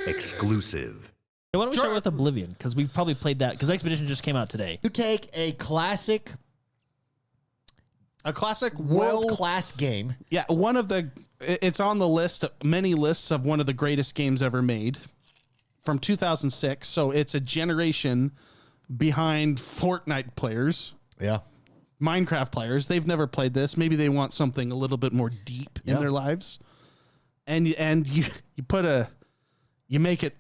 Exclusive. Why don't we start with Oblivion? Because we've probably played that, because Expedition just came out today. You take a classic world world-class game. Yeah, it's on the list, many lists of one of the greatest games ever made from 2006. So it's a generation behind Fortnite players, Yeah. Minecraft players. They've never played this. Maybe they want something a little bit more deep in their lives. And you make it,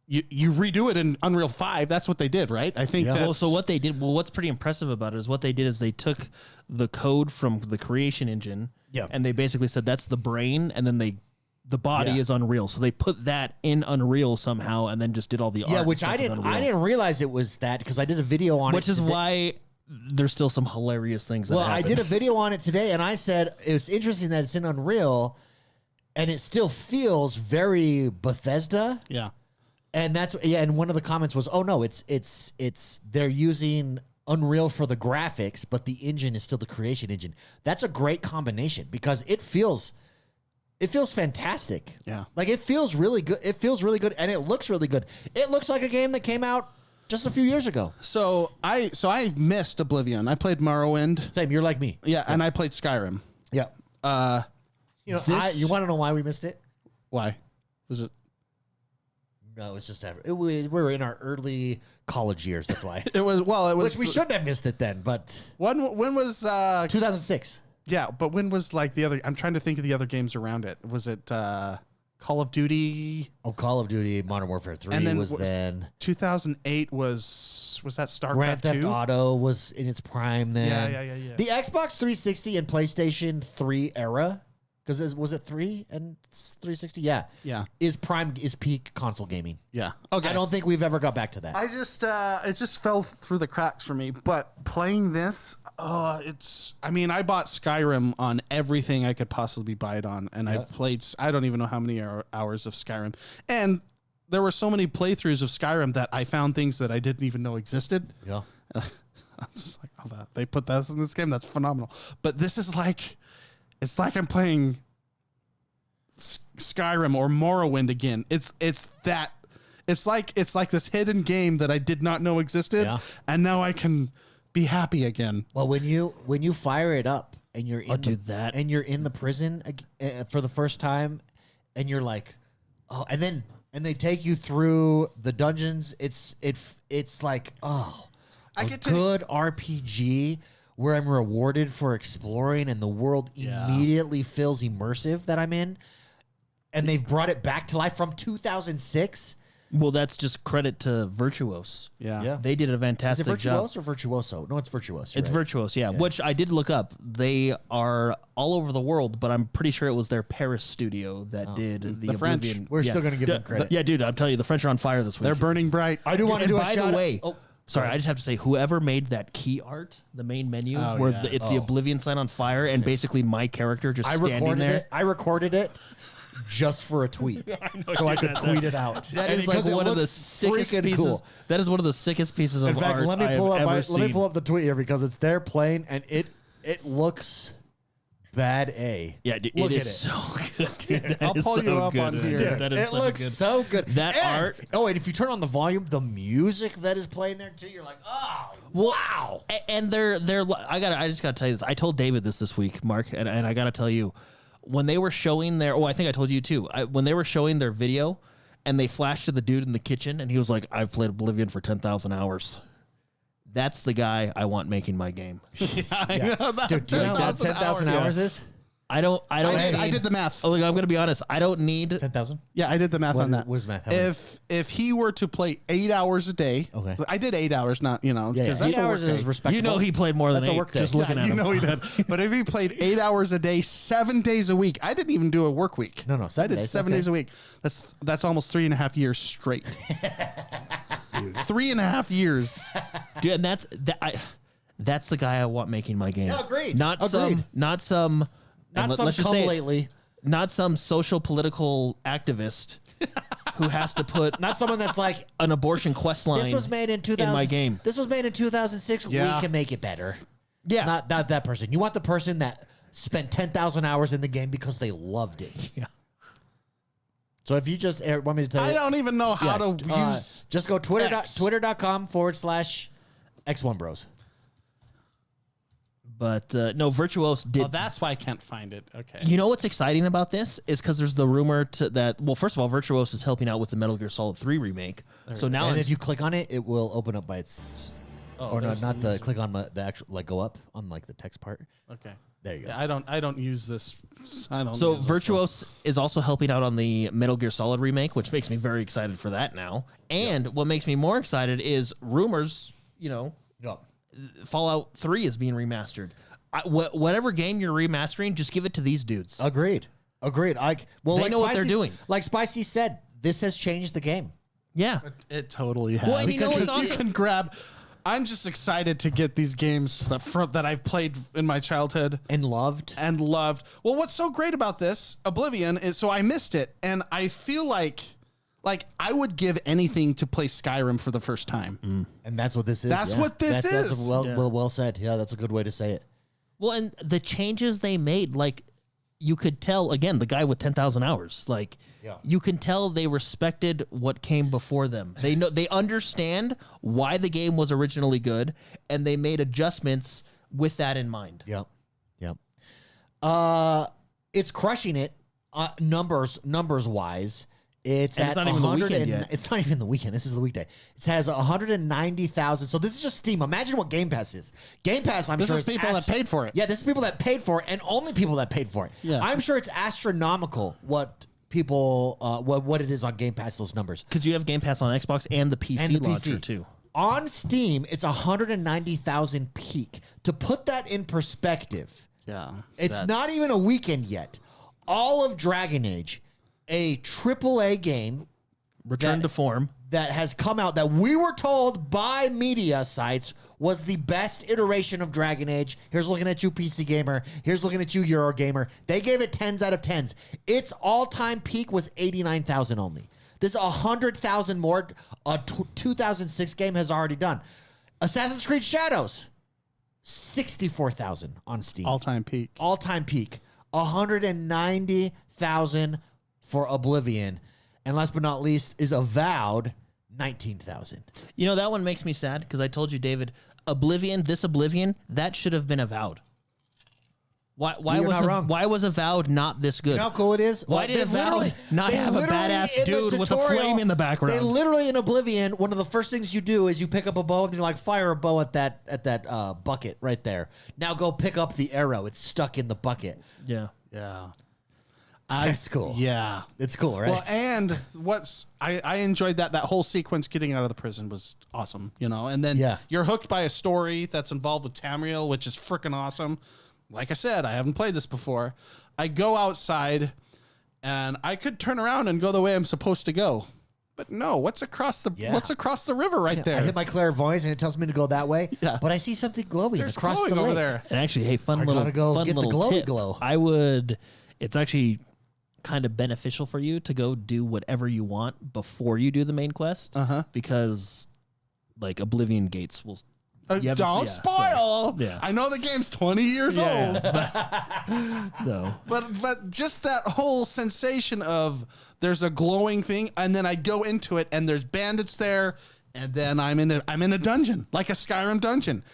you redo it in Unreal 5. That's what they did, right? I think. Well, so what they did, what's pretty impressive about it is what they did is they took the code from the creation engine, and they basically said that's the brain, and then the body is Unreal. So they put that in Unreal somehow, and then just did all the art. Yeah, which I didn't realize it was that, because I did a video on it. Which is why there's still some hilarious things. Well, I did a video on it today, and I said it's interesting that it's in Unreal, and it still feels very Bethesda. Yeah. And and one of the comments was, "Oh no, it's they're using Unreal for the graphics, but the engine is still the creation engine." That's a great combination because it feels fantastic. Yeah. Like it feels really good. It feels really good, and it looks really good. It looks like a game that came out just a few years ago. So I missed Oblivion. I played Morrowind. Same, you're like me. Yeah, and I played Skyrim. Yeah. You want to know why we missed it? Why? Was it? No, it's just we were in our early college years. That's why. It was Which we shouldn't have missed it then, but when was 2006. Yeah, but when was like the other? I'm trying to think of the other games around it. Was it Call of Duty? Oh, Call of Duty Modern Warfare 3 and then was then. 2008 was that StarCraft Grand Theft 2? Auto was in its prime then. Yeah. The Xbox 360 and PlayStation 3 era, because was it 3 and 360? Yeah. Is peak console gaming. Yeah. Okay. I don't think we've ever got back to that. I just it just fell through the cracks for me. But playing this, I bought Skyrim on everything I could possibly buy it on, and I've played. I don't even know how many hours of Skyrim, and there were so many playthroughs of Skyrim that I found things that I didn't even know existed. Yeah. I was just like, oh, they put this in this game. That's phenomenal. But this is like, it's like I'm playing Skyrim or Morrowind again. It's like this hidden game that I did not know existed, and now I can be happy again. Well, when you fire it up and you're and you're in the prison for the first time, and you're like, oh, and they take you through the dungeons. It's like, oh, a good RPG where I'm rewarded for exploring, and the world immediately feels immersive that I'm in. And they've brought it back to life from 2006. Well, that's just credit to Virtuos. Yeah. They did a fantastic job. Is it Virtuos or Virtuoso? No, it's Virtuos. It's right. Virtuos, yeah, which I did look up. They are all over the world, but I'm pretty sure it was their Paris studio that did the French. Oblivion. We're still going to give them credit. Yeah, dude, I'm telling you, the French are on fire this week. They're burning bright. I do want to do a by shout the way, out. sorry, I just have to say, whoever made that key art, the main menu, where it's the Oblivion sign on fire, and basically my character just standing there. I recorded it just for a tweet, so I could tweet it out. That is like one of the sickest pieces. Cool. That is one of the sickest pieces of In fact, art let me pull I have up ever seen. let me pull up the tweet here because it's there playing, and it looks bad. Yeah, dude, Look it at is it. so good. Dude. I'll pull you up on here. Dude, that is It looks good. so good. That art. Oh, and if you turn on the volume, the music that is playing there too, you're like, oh, wow. And they're I just gotta tell you this. I told David this week, Mark, and I gotta tell you, when they were showing I think I told you too. When they were showing their video, and they flashed to the dude in the kitchen, and he was like, "I've played Oblivion for 10,000 hours." That's the guy I want making my game. Yeah. Dude, do you know what 10,000 hours is? I did the math. Oh, look, I'm gonna be honest. I don't need 10,000. Yeah, I did the math on that. What is math? How many? If he were to play 8 hours a day, okay, I did 8 hours, not because 8 hours is respectable. You know, he played more than that's 8. A work day. Just looking at him, you know he did. But if he played 8 hours a day, 7 days a week, I didn't even do a work week. No, I did 7 days a week. That's almost 3.5 years straight. Dude, 3.5 years. Dude, and that's the guy I want making my game. Yeah, agreed. Not some come lately. Not some social political activist who has to put not someone that's like an abortion quest line. This was made in 2000. In my game. This was made in 2006. Yeah. We can make it better. Yeah, not that person. You want the person that spent 10,000 hours in the game because they loved it. Yeah. So if you just want me to tell you, I don't even know how to use. Just go twitter.com/X1 Bros. But no, Virtuos did. Oh, that's why I can't find it. Okay. You know what's exciting about this is because there's the rumor that well, first of all, Virtuos is helping out with the Metal Gear Solid 3 remake. So now, and if you click on it, it will open up by its. Or no, not the click on the actual go up on the text part. Okay. There you go. Yeah, I don't use this. I don't. So use Virtuos is also helping out on the Metal Gear Solid remake, which makes me very excited for that now. And what makes me more excited is rumors. Fallout 3 is being remastered. Whatever game you're remastering, just give it to these dudes. Agreed. They know what they're doing. Like Spicy said, this has changed the game. Yeah, It totally has. Well, and you know what's you awesome? can grab. I'm just excited to get these games that I've played in my childhood And loved. Well, what's so great about this Oblivion is so I missed it, and I feel like I would give anything to play Skyrim for the first time. And that's what this is. That's what this That's is. well said. Yeah, that's a good way to say it. Well, and the changes they made, you could tell, again, the guy with 10,000 hours, you can tell they respected what came before them. They understand why the game was originally good, and they made adjustments with that in mind. Yep. It's crushing it, numbers wise. It's not even the weekend yet. It's not even the weekend. This is the weekday. It has 190,000. So this is just Steam. Imagine what Game Pass is. Game Pass, This is people that paid for it. Yeah, this is people that paid for it, and only people that paid for it. Yeah. I'm sure it's astronomical what people what it is on Game Pass. Those numbers. Because you have Game Pass on Xbox and the PC launcher, too. On Steam, it's 190,000 peak. To put that in perspective, it's not even a weekend yet. All of Dragon Age, a AAA game, Return to form, that has come out that we were told by media sites was the best iteration of Dragon Age. Here's looking at you, PC Gamer. Here's looking at you, Eurogamer. They gave it 10s out of 10s. Its all-time peak was 89,000 only. This 100,000 more a 2006 game has already done. Assassin's Creed Shadows, 64,000 on Steam. All-time peak. 190,000 for Oblivion. And last but not least is Avowed, 19,000. You know, that one makes me sad because I told you, David, Oblivion, that should have been Avowed. Why was Avowed not this good? You know how cool it is? Why did Avowed not have a badass dude with a flame in the background? They literally, in Oblivion, one of the first things you do is you pick up a bow and you're like, fire a bow at that bucket right there. Now go pick up the arrow. It's stuck in the bucket. Yeah. That's cool. Yeah. It's cool, right? Well, and I enjoyed that whole sequence getting out of the prison was awesome, and then you're hooked by a story that's involved with Tamriel, which is freaking awesome. Like I said, I haven't played this before. I go outside and I could turn around and go the way I'm supposed to go. But no, what's across the river right there? I hit my clairvoyance and it tells me to go that way. Yeah. But I see something glowing There's across glowing the lake. over there. And actually, hey, fun little glowy tip. glow. It's actually kind of beneficial for you to go do whatever you want before you do the main quest. Because Oblivion gates will... Don't spoil. So, I know the game's 20 years old. No. But just that whole sensation of there's a glowing thing, and then I go into it, and there's bandits there, and then I'm in a dungeon, like a Skyrim dungeon.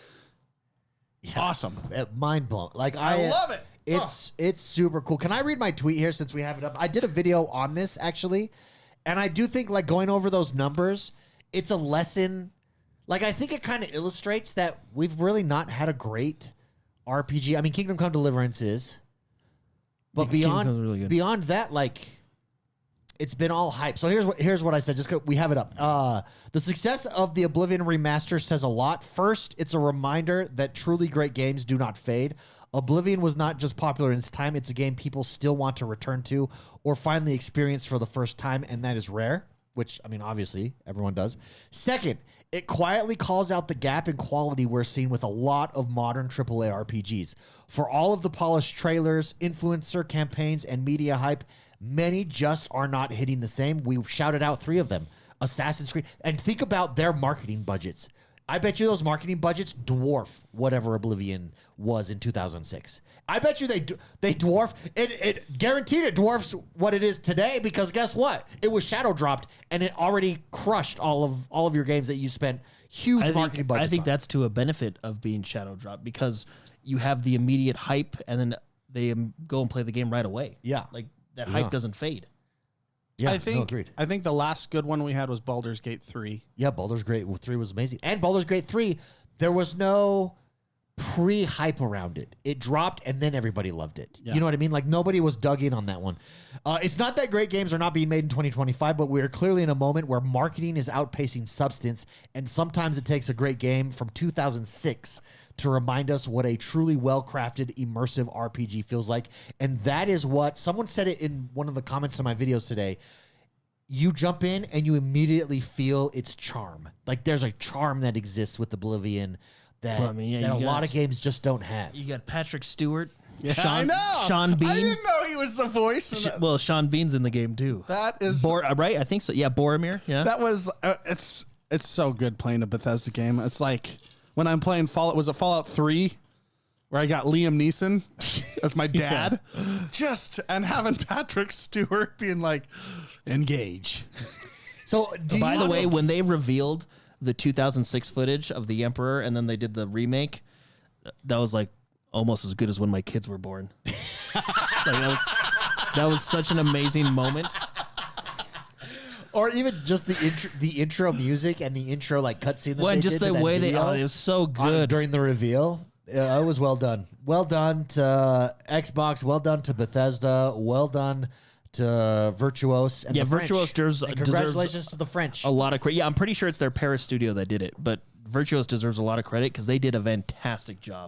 Yeah. Awesome. Mind blown. I love it. It's super cool. Can I read my tweet here since we have it up? I did a video on this actually, and I do think going over those numbers, it's a lesson. I think it kind of illustrates that we've really not had a great RPG. I mean, Kingdom Come Deliverance is, but beyond that, it's been all hype. So here's what I said. We have it up. The success of the Oblivion Remaster says a lot. First, it's a reminder that truly great games do not fade. Oblivion was not just popular in its time. It's a game people still want to return to or finally experience for the first time, and that is rare, which, I mean, obviously, everyone does. Second, it quietly calls out the gap in quality we're seeing with a lot of modern AAA RPGs. For all of the polished trailers, influencer campaigns, and media hype, many just are not hitting the same. We shouted out 3 of them. Assassin's Creed. And think about their marketing budgets. I bet you those marketing budgets dwarf whatever Oblivion was in 2006. I bet you they dwarf it. It guaranteed it dwarfs what it is today because guess what? It was shadow dropped and it already crushed all of your games that you spent huge marketing budgets. I think on. that's to a benefit of being shadow dropped because you have the immediate hype and then they go and play the game right away. Yeah, like that hype doesn't fade. Yeah, I think agreed. I think the last good one we had was Baldur's Gate 3. Yeah, Baldur's Gate 3 was amazing. And Baldur's Gate 3, there was no pre-hype around it. It dropped and then everybody loved it. Yeah. You know what I mean? Like nobody was dug in on that one. It's not that great games are not being made in 2025, but we're clearly in a moment where marketing is outpacing substance. And sometimes it takes a great game from 2006 to remind us what a truly well-crafted, immersive RPG feels like. And that is what someone said it in one of the comments to my videos today. You jump in and you immediately feel its charm. Like there's a charm that exists with Oblivion that, that a lot of games just don't have. You got Patrick Stewart. Yeah, Sean, I know. Sean Bean. I didn't know he was the voice. Well, Sean Bean's in the game too. That is right. I think so. Yeah, Boromir. Yeah, that was. It's so good playing a Bethesda game. It's like when I'm playing Fallout. Was it Fallout 3? Where I got Liam Neeson as my dad, and having Patrick Stewart being like, engage. So, by the way, when they revealed the 2006 footage of the Emperor and then they did the remake, that was like almost as good as when my kids were born. that was such an amazing moment. Or even just the intro music and the intro like cutscene. Well, and just the way it was so good during the reveal. It was well done. Well done to Xbox. Well done to Bethesda. Well done to Virtuos. And the Virtuos French. And congratulations to the French. A lot of credit. Yeah, I'm pretty sure it's their Paris studio that did it, but Virtuos deserves a lot of credit because they did a fantastic job.